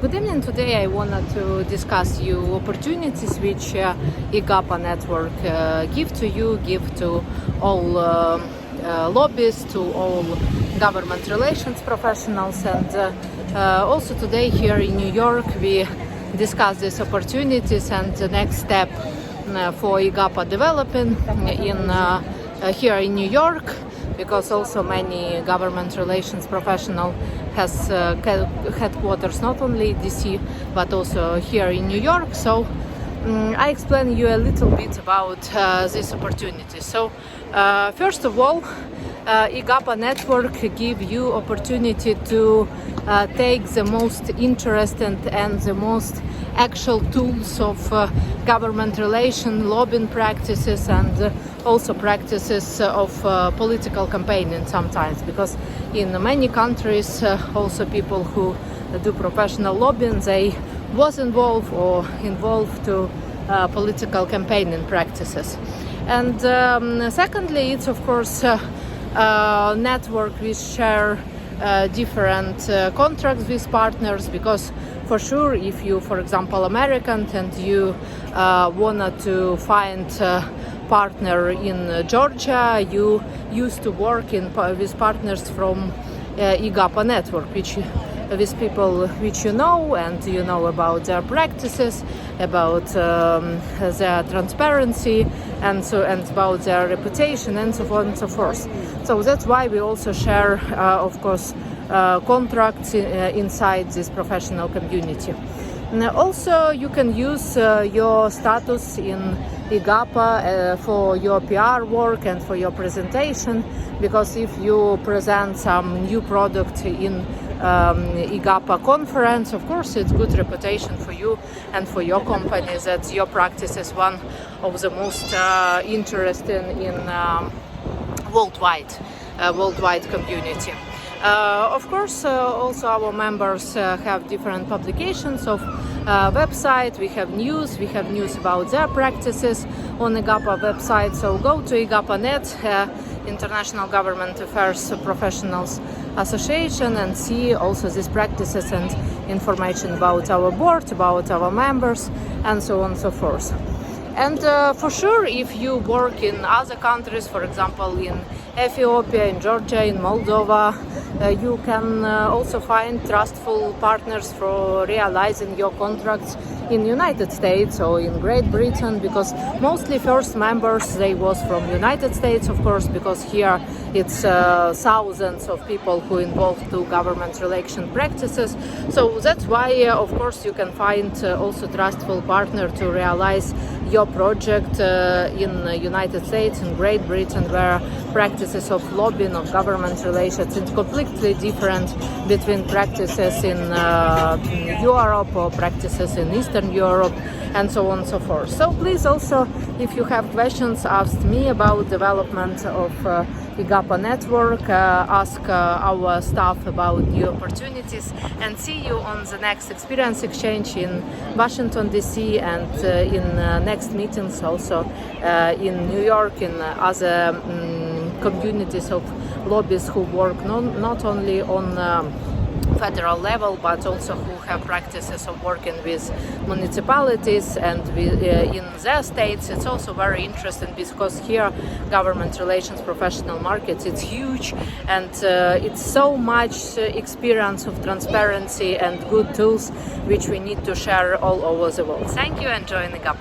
Good evening. Today I wanted to discuss you opportunities which IGAPA network give to you, give to all lobbyists, to all government relations professionals, and also today here in New York we discuss these opportunities and the next step for IGAPA developing here in New York, because also many government relations professional has headquarters not only DC but also here in New York. So I explain you a little bit about this opportunity. So first of all, IGAPA network give you opportunity to take the most interesting and the most actual tools of government relation, lobbying practices, and also practices of political campaigning sometimes, because in many countries also people who do professional lobbying, they was involved to political campaigning practices. And secondly, it's of course network we share different contracts with partners, because for sure if you, for example, American and you wanted to find partner in Georgia, you used to work with partners from IGAPA network, with people which you know, and you know about their practices, about their transparency, and about their reputation, and so on and so forth. So that's why we also share, of course, contracts inside this professional community. And also, you can use your status in IGAPA for your PR work and for your presentation, because if you present some new product in IGAPA conference, of course it's good reputation for you and for your company that your practice is one of the most interesting in worldwide community. Of course, also our members have different publications of website. We have news about their practices on IGAPA website. So go to IGAPA.net, International Government Affairs Professionals Association, and see also these practices and information about our board, about our members, and so on and so forth. And for sure, if you work in other countries, for example in Ethiopia, in Georgia, in Moldova, you can also find trustful partners for realizing your contracts in United States or in Great Britain, because mostly first members they was from United States, of course, because here it's thousands of people who involved to government relation practices. So that's why of course you can find also trustful partner to realize your project in United States, in Great Britain, where practices of lobbying, of government relations, it's completely different between practices in Europe or practices in Eastern Europe, and so on and so forth. So please also, if you have questions, ask me about development of IGAPA network, ask our staff about new opportunities, and see you on the next experience exchange in Washington DC, and in next meetings also in New York, in other communities of lobbyists who work not only on federal level, but also who have practices of working with municipalities and in their states. It's also very interesting because here government relations professional markets, it's huge, and it's so much experience of transparency and good tools which we need to share all over the world. Thank you, and join IGAPA.